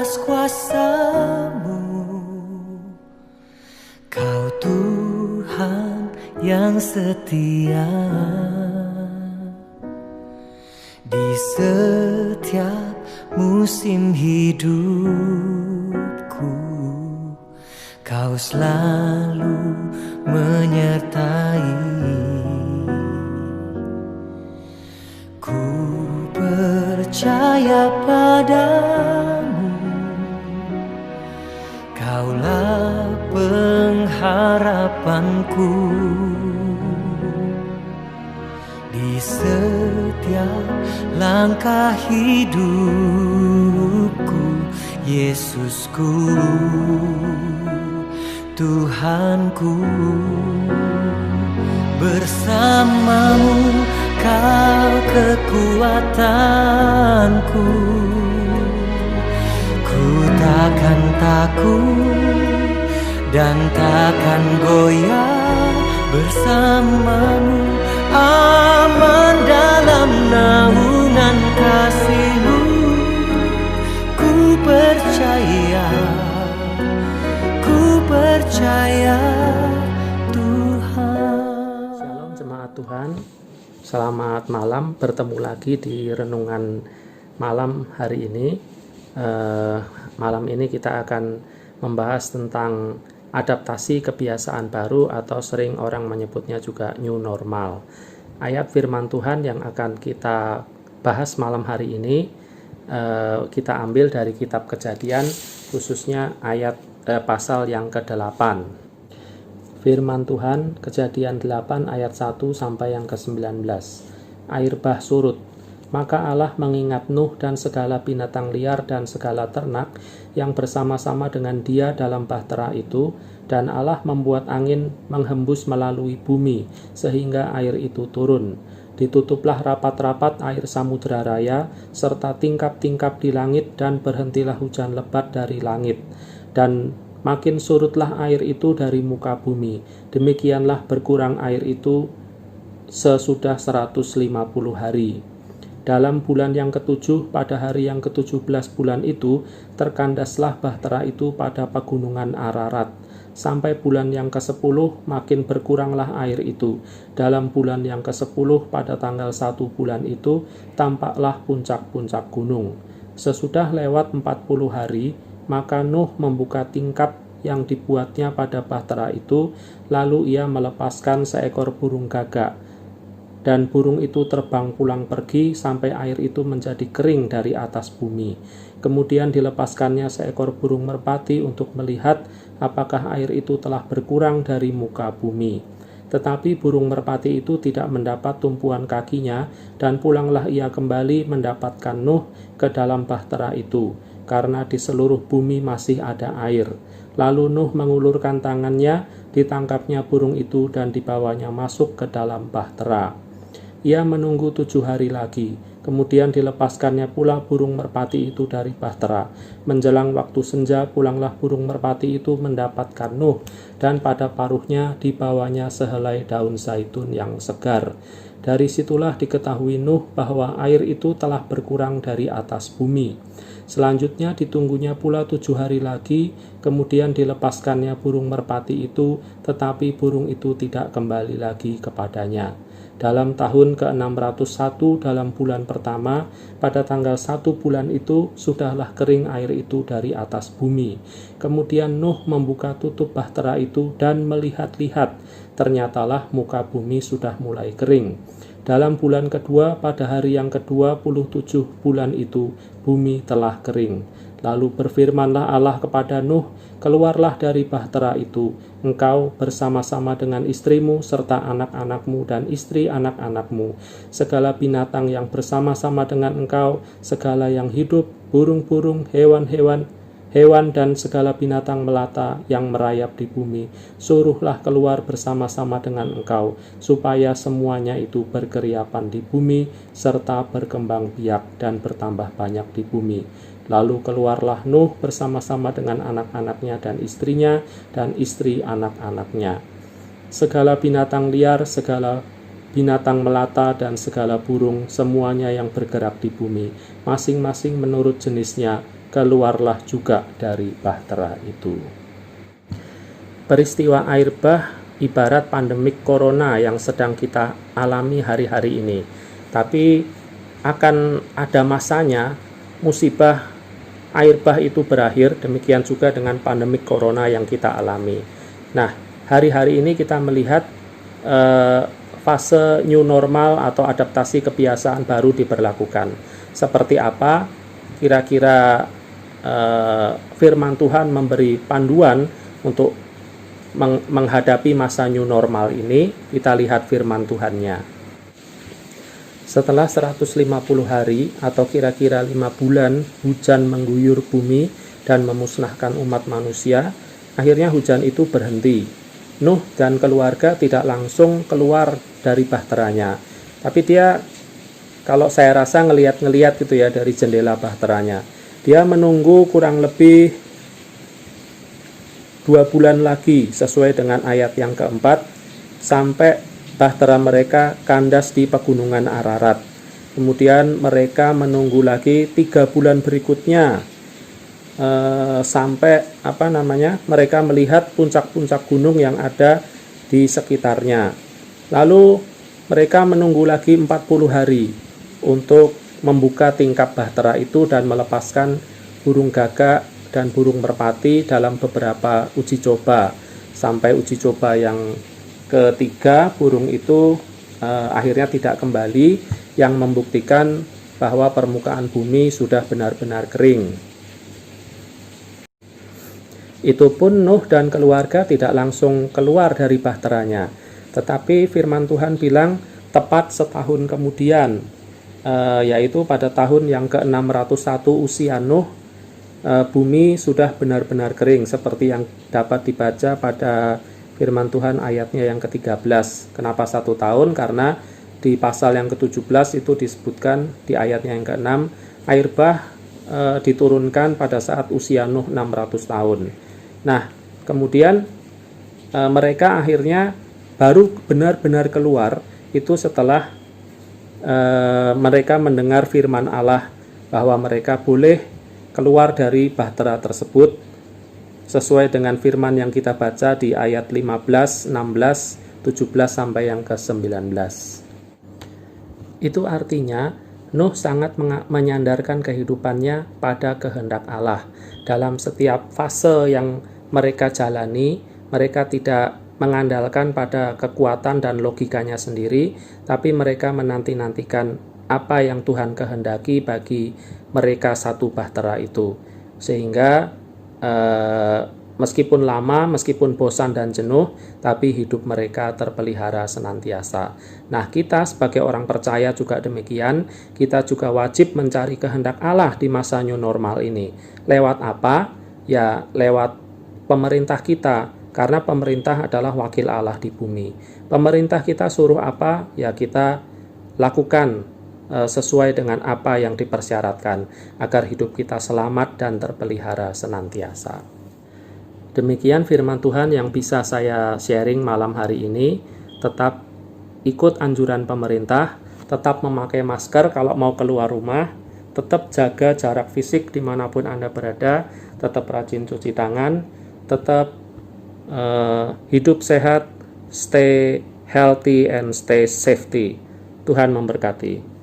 atas kuasa-Mu. Kau Tuhan yang setia di setiap musim hidupku. Kau selalu menyertai. Ku percaya padamu, Kaulah pengharapanku. Di setiap langkah hidupku, Yesusku, Tuhanku. Bersamamu Kau kekuatanku. Ku takkan takut dan takkan goyah. Bersamamu aman dalam naungan kasih-Mu. Ku percaya Tuhan. Shalom jemaat Tuhan, selamat malam. Bertemu lagi di renungan malam hari ini. Malam ini kita akan membahas tentang adaptasi kebiasaan baru atau sering orang menyebutnya juga new normal. Ayat firman Tuhan yang akan kita bahas malam hari ini kita ambil dari kitab Kejadian, khususnya ayat pasal yang ke-8. Firman Tuhan Kejadian 8 ayat 1 sampai yang ke-19. Air bah surut, maka Allah mengingat Nuh dan segala binatang liar dan segala ternak yang bersama-sama dengan dia dalam bahtera itu, dan Allah membuat angin menghembus melalui bumi sehingga air itu turun. Ditutuplah rapat-rapat air samudera raya serta tingkap-tingkap di langit, dan berhentilah hujan lebat dari langit. Dan makin surutlah air itu dari muka bumi. Demikianlah berkurang air itu sesudah 150 hari. Dalam bulan yang ke-7, pada hari yang ke-17 bulan itu, terkandaslah bahtera itu pada pegunungan Ararat. Sampai bulan yang ke-10, makin berkuranglah air itu. Dalam bulan yang ke-10, pada tanggal 1 bulan itu, tampaklah puncak-puncak gunung. Sesudah lewat 40 hari, maka Nuh membuka tingkap yang dibuatnya pada bahtera itu, lalu ia melepaskan seekor burung gagak. Dan burung itu terbang pulang pergi sampai air itu menjadi kering dari atas bumi. Kemudian dilepaskannya seekor burung merpati untuk melihat apakah air itu telah berkurang dari muka bumi. Tetapi burung merpati itu tidak mendapat tumpuan kakinya, dan pulanglah ia kembali mendapatkan Nuh ke dalam bahtera itu, karena di seluruh bumi masih ada air. Lalu Nuh mengulurkan tangannya, ditangkapnya burung itu dan dibawanya masuk ke dalam bahtera. Ia menunggu 7 hari lagi, kemudian dilepaskannya pula burung merpati itu dari bahtera. Menjelang waktu senja, pulanglah burung merpati itu mendapatkan Nuh, dan pada paruhnya dibawanya sehelai daun zaitun yang segar. Dari situlah diketahui Nuh bahwa air itu telah berkurang dari atas bumi. Selanjutnya ditunggunya pula 7 hari lagi, kemudian dilepaskannya burung merpati itu, tetapi burung itu tidak kembali lagi kepadanya. Dalam tahun ke-601 dalam bulan pertama, pada tanggal 1 bulan itu, sudahlah kering air itu dari atas bumi. Kemudian Nuh membuka tutup bahtera itu dan melihat-lihat, ternyatalah muka bumi sudah mulai kering. Dalam bulan kedua, pada hari yang ke-27 bulan itu, bumi telah kering. Lalu berfirmanlah Allah kepada Nuh, "Keluarlah dari bahtera itu, engkau bersama-sama dengan istrimu serta anak-anakmu dan istri anak-anakmu, segala binatang yang bersama-sama dengan engkau, segala yang hidup, burung-burung, hewan dan segala binatang melata yang merayap di bumi, suruhlah keluar bersama-sama dengan engkau, supaya semuanya itu berkeriapan di bumi, serta berkembang biak dan bertambah banyak di bumi." Lalu keluarlah Nuh bersama-sama dengan anak-anaknya dan istrinya, dan istri anak-anaknya. Segala binatang liar, segala binatang melata, dan segala burung, semuanya yang bergerak di bumi, masing-masing menurut jenisnya, keluarlah juga dari bahtera itu. Peristiwa air bah ibarat pandemik corona yang sedang kita alami hari-hari ini. Tapi akan ada masanya musibah air bah itu berakhir, demikian juga dengan pandemik corona yang kita alami. Nah, hari-hari ini kita melihat fase new normal atau adaptasi kebiasaan baru diberlakukan. Seperti apa? Kira-kira firman Tuhan memberi panduan untuk menghadapi masa new normal ini. Kita lihat firman Tuhannya. Setelah 150 hari atau kira-kira 5 bulan hujan mengguyur bumi dan memusnahkan umat manusia, akhirnya hujan itu berhenti. Nuh dan keluarga tidak langsung keluar dari bahteranya, tapi dia, kalau saya rasa ngelihat gitu ya dari jendela bahteranya, dia menunggu kurang lebih 2 bulan lagi sesuai dengan ayat yang keempat, sampai bahtera mereka kandas di pegunungan Ararat. Kemudian mereka menunggu lagi 3 bulan berikutnya sampai mereka melihat puncak-puncak gunung yang ada di sekitarnya. Lalu mereka menunggu lagi 40 hari untuk membuka tingkap bahtera itu dan melepaskan burung gagak dan burung merpati dalam beberapa uji coba. Sampai uji coba yang ketiga, burung itu akhirnya tidak kembali, yang membuktikan bahwa permukaan bumi sudah benar-benar kering. Itu pun Nuh dan keluarga tidak langsung keluar dari bahteranya, tetapi firman Tuhan bilang tepat setahun kemudian, yaitu pada tahun yang ke-601 usia Nuh, bumi sudah benar-benar kering, seperti yang dapat dibaca pada firman Tuhan ayatnya yang ke-13. Kenapa 1 tahun? Karena di pasal yang ke-17 itu disebutkan di ayatnya yang ke-6, air bah diturunkan pada saat usia Nuh 600 tahun. Nah, kemudian mereka akhirnya baru benar-benar keluar itu setelah mereka mendengar firman Allah bahwa mereka boleh keluar dari bahtera tersebut sesuai dengan firman yang kita baca di ayat 15, 16, 17 sampai yang ke-19. Itu artinya Nuh sangat menyandarkan kehidupannya pada kehendak Allah. Dalam setiap fase yang mereka jalani, mereka tidak mengandalkan pada kekuatan dan logikanya sendiri, tapi mereka menanti-nantikan apa yang Tuhan kehendaki bagi mereka satu bahtera itu. Sehingga meskipun lama, meskipun bosan dan jenuh, tapi hidup mereka terpelihara senantiasa. Nah, kita sebagai orang percaya juga demikian. Kita juga wajib mencari kehendak Allah di masa new normal ini. Lewat apa? Ya, lewat pemerintah kita, karena pemerintah adalah wakil Allah di bumi. Pemerintah kita suruh apa? Ya, kita lakukan sesuai dengan apa yang dipersyaratkan, agar hidup kita selamat dan terpelihara senantiasa. Demikian firman Tuhan yang bisa saya sharing malam hari ini. Tetap ikut anjuran pemerintah, tetap memakai masker kalau mau keluar rumah, tetap jaga jarak fisik dimanapun Anda berada, tetap rajin cuci tangan, tetap hidup sehat, stay healthy and stay safety. Tuhan memberkati.